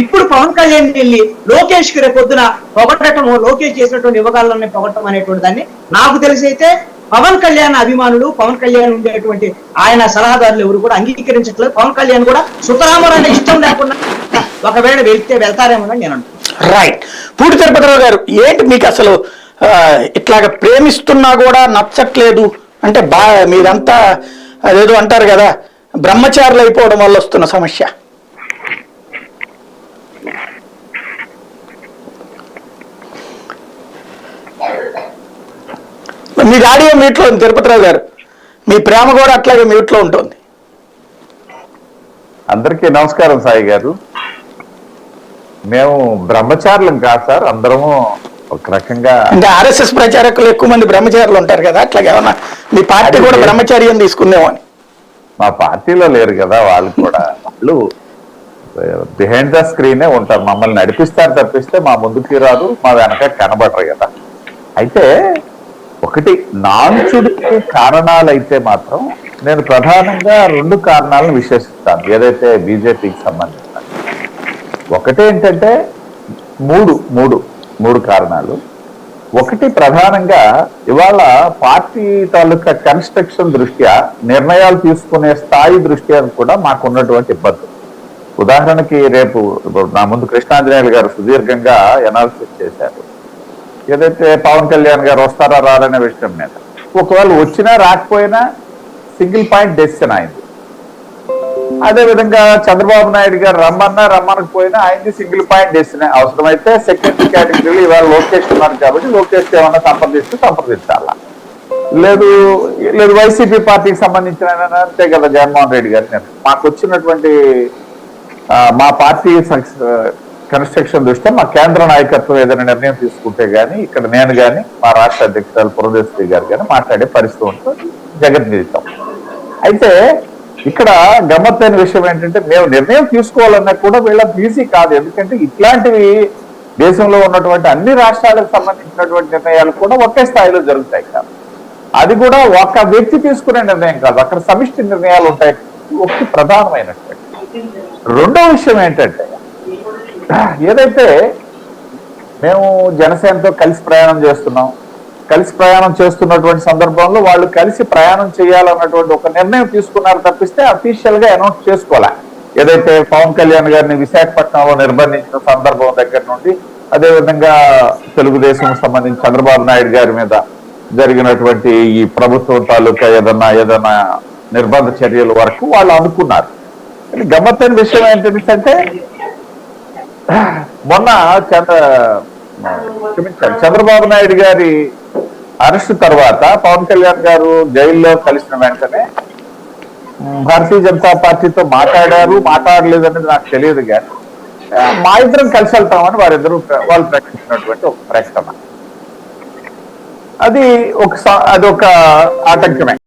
ఇప్పుడు పవన్ కళ్యాణ్ వెళ్ళి లోకేష్ కి రేపొద్దున పొగట్టడం, లోకేష్ చేసినటువంటి యువకాలను పొగట్టడం అనేటువంటి దాన్ని నాకు తెలిసి అయితే పవన్ కళ్యాణ్ అభిమానులు, పవన్ కళ్యాణ్ ఉండేటువంటి ఆయన సలహాదారులు ఎవరు కూడా అంగీకరించట్లేదు. పవన్ కళ్యాణ్ కూడా సుతరామరాన్ని ఇష్టం లేకుండా ఒకవేళ వెళ్తారేమో అని నేను అనుకుంటున్నాను. రైట్. పూడి తిరుపతిరావు గారు, ఏంటి మీకు అసలు ఇట్లాగ ప్రేమిస్తున్నా కూడా నచ్చట్లేదు అంటే మీరంతా అదేదో అంటారు కదా, బ్రహ్మచారులు అయిపోవడం వల్ల వస్తున్న సమస్య? మీ ఆడియో మ్యూట్లో ఉంది తిరుపతిరావు గారు, మీ ప్రేమ కూడా అట్లాగే మ్యూట్లో ఉంటుంది. అందరికీ నమస్కారం సాయి గారు. మేము బ్రహ్మచారులం కాదు సార్, అందరము ఒక రకంగా అంటే ఆర్ఎస్ఎస్ ప్రచారకులు ఎక్కువ మంది బ్రహ్మచారులు ఉంటారు కదా, అట్లాగే ఏమన్నా మీ పార్టీ కూడా బ్రహ్మచర్యం తీసుకుందేమని? మా పార్టీలో లేరు కదా వాళ్ళు కూడా, వాళ్ళు బిహైండ్ ద స్క్రీనే ఉంటారు, మమ్మల్ని నడిపిస్తారు తప్పిస్తే మా ముందుకి రాదు, మా వెనక కనబడరు కదా. అయితే ఒకటి నాంచుడికి కారణాలు అయితే మాత్రం నేను ప్రధానంగా 2 కారణాలను విశ్లేషిస్తాను ఏదైతే బీజేపీకి సంబంధించిన. ఒకటి ఏంటంటే మూడు కారణాలు. ఒకటి ప్రధానంగా ఇవాళ పార్టీ తాలూకా కన్స్ట్రక్షన్ దృష్ట్యా, నిర్ణయాలు తీసుకునే స్థాయి దృష్ట్యా కూడా మాకు ఉన్నటువంటి ఇబ్బందులు. ఉదాహరణకి రేపు నా ముందు కృష్ణాంజనేయులు గారు సుదీర్ఘంగా ఎనాలిసిస్ చేశారు ఏదైతే పవన్ కళ్యాణ్ గారు వస్తారా రారనే విషయం మీద. ఒకవేళ వచ్చినా రాకపోయినా సింగిల్ పాయింట్ డెసిషన్ అయింది. అదేవిధంగా చంద్రబాబు నాయుడు గారు రమ్మనకపోయినా ఆయనది సింగిల్ పాయింట్ డెసిషన్. అవసరమైతే సెకండరీ కేటగిరీలో ఇవాళ లోకేష్ ఉన్నారు కాబట్టి లోకేష్ ఏమన్నా సంప్రదించాలా, లేదు వైసీపీ పార్టీకి సంబంధించిన అంతే కదా జగన్మోహన్ రెడ్డి గారు. మాకు వచ్చినటువంటి మా పార్టీ కన్స్ట్రక్షన్ దృష్ట్యా మా కేంద్ర నాయకత్వం ఏదైనా నిర్ణయం తీసుకుంటే గానీ ఇక్కడ నేను గాని మా రాష్ట్ర అధ్యక్షురాలు పురంధేశ్వరి గారు కానీ మాట్లాడే పరిస్థితి ఉంటుంది జగన్మీతం. అయితే ఇక్కడ గమ్మత్తైన విషయం ఏంటంటే మేము నిర్ణయం తీసుకోవాలన్నా కూడా వీళ్ళ ఈజీ కాదు. ఎందుకంటే ఇట్లాంటివి దేశంలో ఉన్నటువంటి అన్ని రాష్ట్రాలకు సంబంధించినటువంటి నిర్ణయాలు కూడా ఒకే స్థాయిలో జరుగుతాయి కాదు. అది కూడా ఒక వ్యక్తి తీసుకునే నిర్ణయం కాదు, అక్కడ సమిష్టి నిర్ణయాలు ఉంటాయి. ఒకటి ప్రధానమైనటువంటి. రెండో విషయం ఏంటంటే ఏదైతే మేము జనసేనతో కలిసి ప్రయాణం చేస్తున్నాం, కలిసి ప్రయాణం చేస్తున్నటువంటి సందర్భంలో వాళ్ళు కలిసి ప్రయాణం చేయాలన్నటువంటి ఒక నిర్ణయం తీసుకున్నారు తప్పిస్తే అఫీషియల్ గా అనౌన్స్ చేసుకోలే. ఏదైతే పవన్ కళ్యాణ్ గారిని విశాఖపట్నంలో నిర్బంధించిన సందర్భం దగ్గర నుండి, అదేవిధంగా తెలుగుదేశం సంబంధించి చంద్రబాబు నాయుడు గారి మీద జరిగినటువంటి ఈ ప్రభుత్వం తాలూకా ఏదన్నా నిర్బంధ చర్యల వరకు వాళ్ళు అనుకున్నారు. గమ్మత్తైన విషయం ఏంటంటే మొన్న చంద్రబాబు నాయుడు గారి అరెస్టు తర్వాత పవన్ కళ్యాణ్ గారు జైల్లో కలిసిన వెంటనే భారతీయ జనతా పార్టీతో మాట్లాడలేదు అనేది నాకు తెలియదు, కానీ మా ఇద్దరం కలిసి వెళ్తామని వాళ్ళు ప్రకటించినటువంటి ఒక ప్రకటన, అది ఒక ఆటంకమే.